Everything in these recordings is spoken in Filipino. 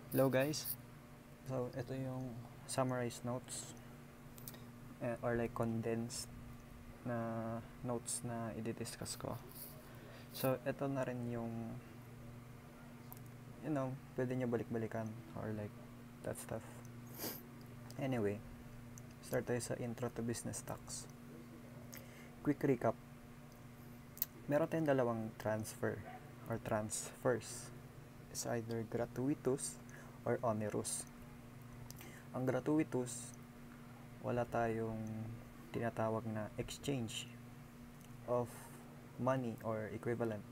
Hello guys, so ito yung summarized notes or like condensed na notes na i-discuss ko. So ito na rin yung pwede nyo balik-balikan or like that stuff. Anyway, start tayo sa intro to business tax. Quick recap. Meron tayong dalawang transfer or transfers. It's either gratuitous or onerous. Ang gratuitous, wala tayong tinatawag na exchange of money or equivalent,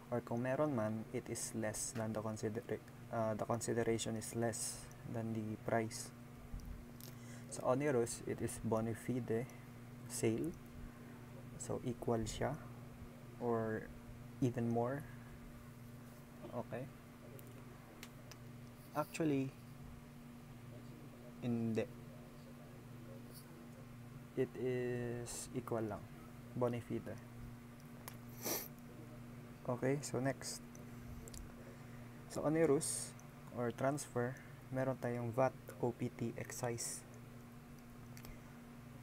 or kung meron man, it is less than the consideration is less than the price. Sa onerous, it is bona fide sale, so equal siya or even more. Okay, actually hindi, it is equal lang, bona fide. Okay, so next, so onerous or transfer, meron tayong VAT, OPT, excise.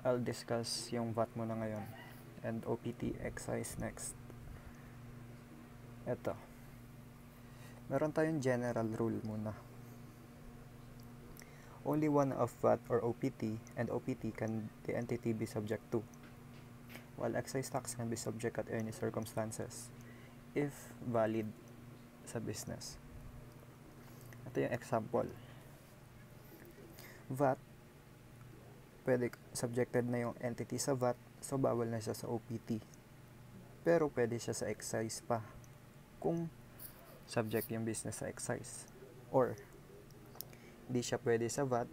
I'll discuss yung VAT muna ngayon and OPT, excise next. Eto, meron tayong general rule muna. Only one of VAT or OPT and OPT can the entity be subject to, while excise tax can be subject at any circumstances if valid sa business. Ito yung example. VAT, pwede subjected na yung entity sa VAT, so bawal na siya sa OPT. Pero pwede siya sa excise pa kung subject yung business sa excise. Or hindi siya pwede sa VAT,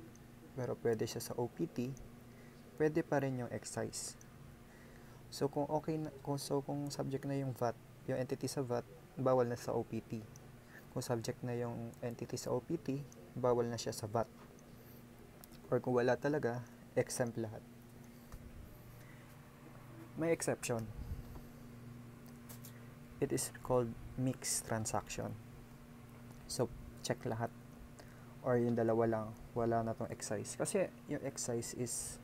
pero pwede siya sa OPT, pwede pa rin yung excise. So kung kung subject na yung VAT, yung entity sa VAT, bawal na sa OPT. Kung subject na yung entity sa OPT, bawal na siya sa VAT. Or kung wala talaga, exempt lahat. May exception. It is called mixed transaction. So check lahat. Or yung dalawa lang, wala na tong excise. Kasi yung excise is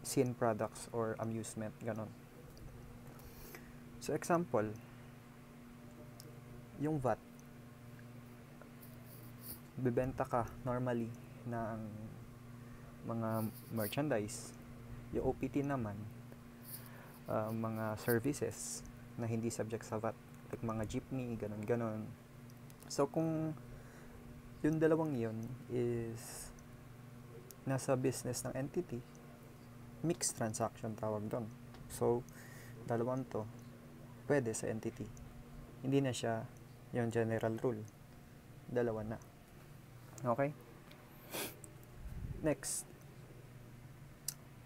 scene products or amusement, ganon. So example, yung VAT, bibenta ka normally ng mga merchandise. Yung OPT naman, mga services na hindi subject sa VAT, like mga jeepney, ganon. So kung yung dalawang yun is nasa business ng entity, mixed transaction tawag doon. So dalawang to pwede sa entity, hindi na siya yung general rule, dalawa na. Okay, next,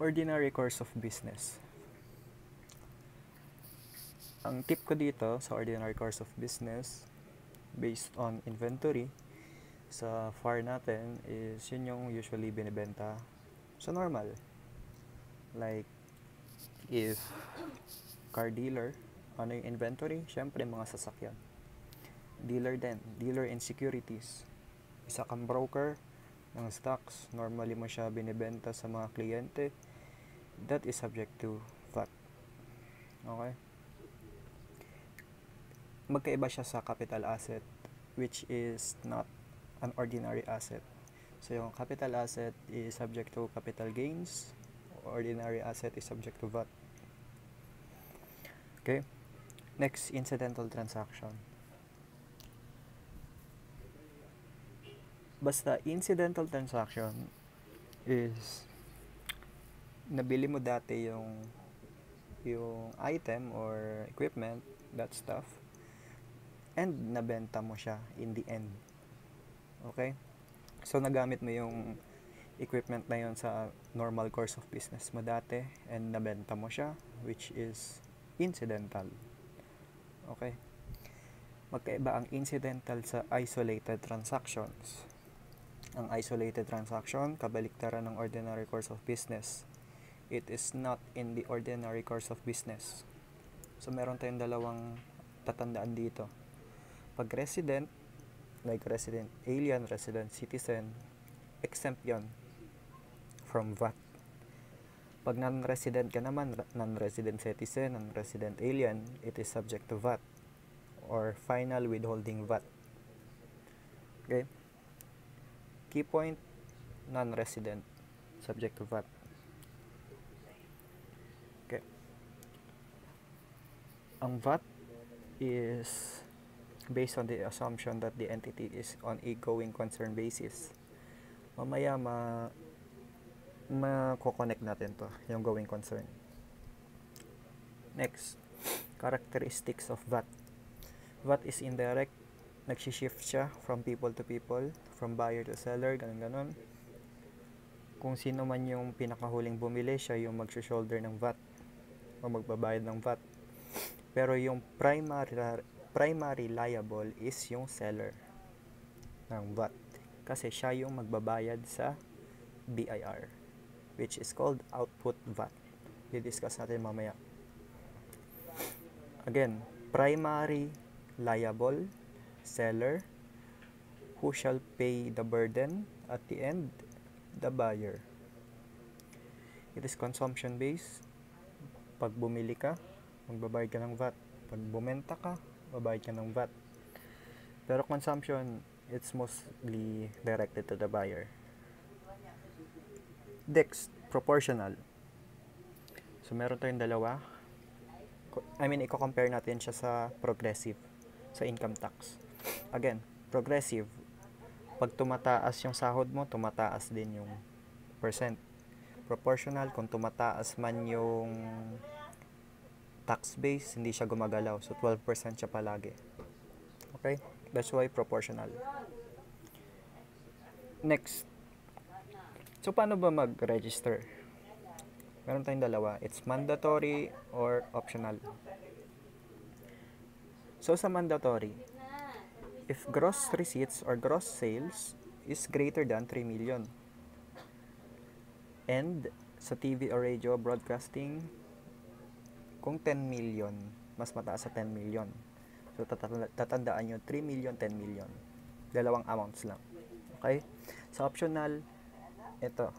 ordinary course of business. Ang tip ko dito sa ordinary course of business based on inventory sa FAR natin is yun yung usually binibenta sa normal. Like if car dealer, ano yung inventory? Syempre mga sasakyan. Dealer din, dealer in securities. Isa kang broker ng stocks, normally mo siya binibenta sa mga kliyente, that is subject to VAT. Okay? Magkaiba siya sa capital asset, which is not an ordinary asset. So yung capital asset is subject to capital gains, ordinary asset is subject to VAT. Okay? Next, incidental transaction. Basta incidental transaction is nabili mo dati yung item or equipment, that stuff, and nabenta mo siya in the end. Okay? So nagamit mo yung equipment na yun sa normal course of business mo dati and nabenta mo siya, which is incidental. Okay? Magkaiba ang incidental sa isolated transactions. Ang isolated transaction, kabaliktaran ng ordinary course of business. It is not in the ordinary course of business. So meron tayong dalawang tatandaan dito. Pag resident, like resident alien, resident citizen, exempt yon from VAT. Pag non-resident ka naman, non-resident citizen, non-resident alien, it is subject to VAT or final withholding VAT. Okay? Key point, non-resident, subject to VAT. Okay. Ang VAT is based on the assumption that the entity is on a going concern basis. Mamaya mako-connect natin to, yung going concern. Next, characteristics of VAT. VAT is indirect, nagsishift siya from people to people, from buyer to seller, ganun-ganon. Kung sino man yung pinakahuling bumili, siya yung mag-shoulder ng VAT o magbabayad ng VAT. Pero yung primary liable is yung seller ng VAT kasi siya yung magbabayad sa BIR, which is called output VAT. I-discuss natin mamaya. Again, primary liable, seller, who shall pay the burden at the end, the buyer. It is consumption based. Pag bumili ka, magbabayad ka ng VAT. Pag bumenta ka, babayad ka ng VAT. Pero consumption, it's mostly directed to the buyer. Next, proportional. So, meron tayong dalawa. I-compare natin siya sa progressive, sa income tax. Again, progressive, pag tumataas yung sahod mo, tumataas din yung percent. Proportional, kung tumataas man yung tax base, hindi siya gumagalaw. So, 12% siya palagi. Okay? That's why proportional. Next. So, paano ba mag-register? Meron tayong dalawa. It's mandatory or optional. So, sa mandatory, if gross receipts or gross sales is greater than 3 million, and sa TV or radio broadcasting, kung 10 million, mas mataas sa 10 million. So, tatandaan nyo, 3 million, 10 million. Dalawang amounts lang. Okay? Sa optional, ito.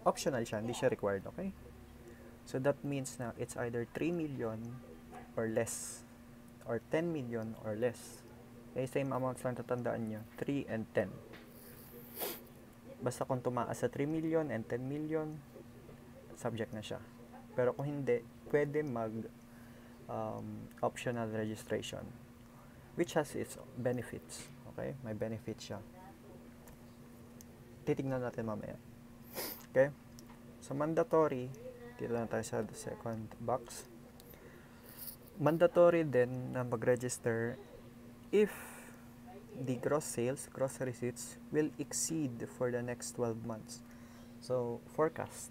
Optional siya, hindi siya required. Okay? So, that means na it's either 3 million or less. Or 10 million or less. Okay? Same amounts lang tatandaan nyo. 3 and 10. Basta kung tumaas sa 3 million and 10 million, subject na siya. Pero kung hindi, pwede optional registration, which has its benefits. Okay? May benefits siya. Titignan natin mamaya. Okay? So, mandatory, dito na tayo sa second box. Mandatory din na mag-register if the gross sales, gross receipts will exceed for the next 12 months. So, forecast.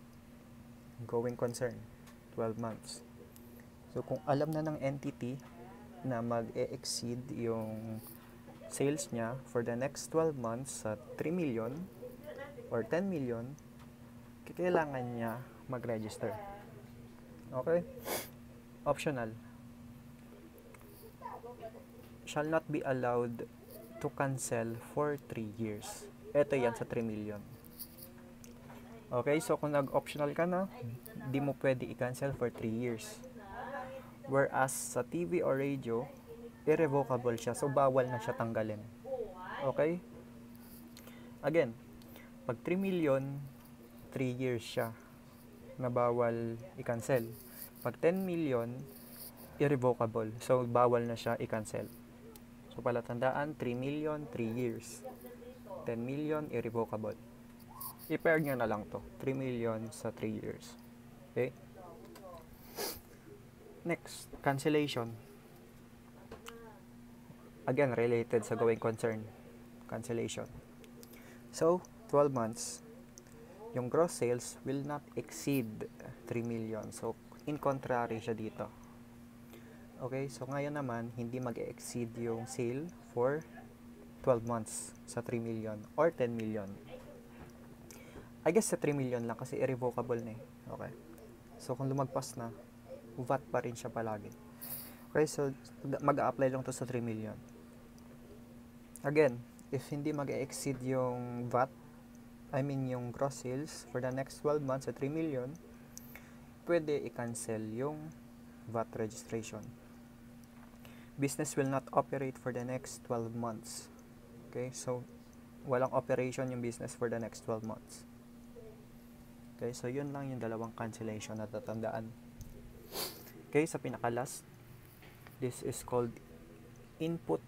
Going concern. 12 months. So, kung alam na ng entity na mag-exceed yung sales niya for the next 12 months sa 3 million or 10 million, kailangan niya mag-register. Okay? Optional. Shall not be allowed to cancel for 3 years. Ito yan sa 3 million. Okay, so kung nag-optional ka na, di mo pwede i-cancel for 3 years. Whereas sa TV or radio, irrevocable siya. So, bawal na siya tanggalin. Okay? Again, pag 3 million, 3 years siya na bawal i-cancel. Pag 10 million, irrevocable. So, bawal na siya i-cancel. So, palatandaan, 3 million, 3 years. 10 million, irrevocable. I-pair nyo na lang to. 3 million sa 3 years. Okay? Next, cancellation. Again, related sa going concern. Cancellation. So, 12 months, yung gross sales will not exceed 3 million. So, in contrary siya dito. Okay, so ngayon naman, hindi mag-exceed yung sale for 12 months sa 3 million or 10 million. I guess sa 3 million lang kasi irrevocable na eh. Okay. So, kung lumagpas na, VAT pa rin siya palagi. Okay, so mag-a-apply lang to sa 3 million. Again, if hindi mag-exceed yung VAT, I mean yung gross sales for the next 12 months sa 3 million, pwede i-cancel yung VAT registration. Business will not operate for the next 12 months. Okay, so walang operation yung business for the next 12 months. Okay, so yun lang yung dalawang cancellation na tatandaan. Okay, sa pinaka-last, this is called input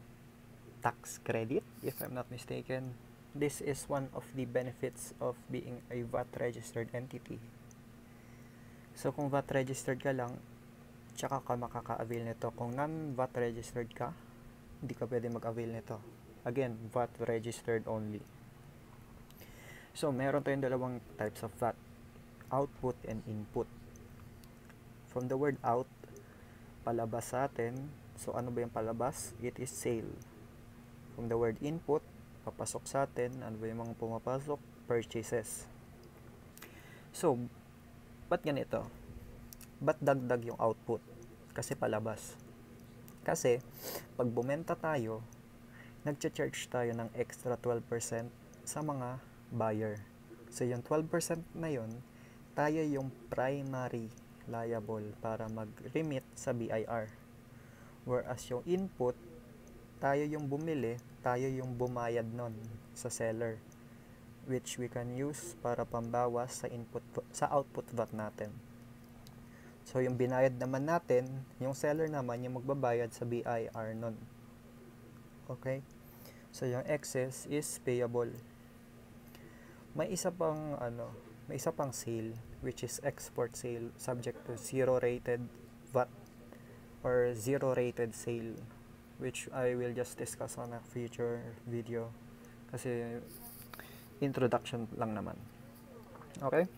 tax credit, if I'm not mistaken. This is one of the benefits of being a VAT registered entity. So kung VAT registered ka lang, tsaka ka makaka-avail nito. Kung non-VAT registered ka, hindi ka pwede mag-avail nito. Again, VAT registered only. So meron tayong dalawang types of VAT, output and input. From the word out, palabas sa atin. So ano ba yung palabas? It is sale. From the word input, papasok sa atin. Ano ba yung mga pumapasok? Purchases. So, ba't ganito? Ba't dagdag yung output? Kasi palabas. Kasi, pag bumenta tayo, nagcha-charge tayo ng extra 12% sa mga buyer. So, yung 12% na yun, tayo yung primary liable para mag-remit sa BIR. Whereas yung input, tayo yung bumili, tayo yung bumayad nun sa seller, which we can use para pambawas sa output VAT natin. So yung binayad naman natin, yung seller naman yung magbabayad sa BIR nun. Okay? So yung excess is payable. May isa pang sale, which is export sale, subject to zero rated VAT or zero rated sale, which I will just discuss on a future video kasi introduction lang naman. Okay?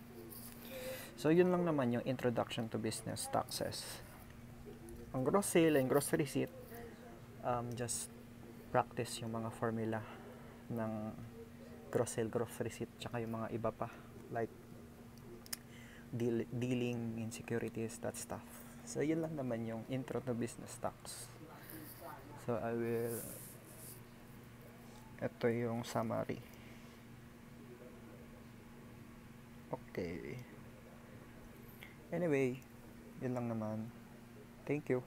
So yun lang naman yung introduction to business taxes. Ang gross sale and gross receipt, just practice yung mga formula ng gross sale, gross receipt, tsaka yung mga iba pa like dealing in securities, that stuff. So yun lang naman yung intro to business tax. So ito yung summary. Okay. Anyway, yun lang naman. Thank you.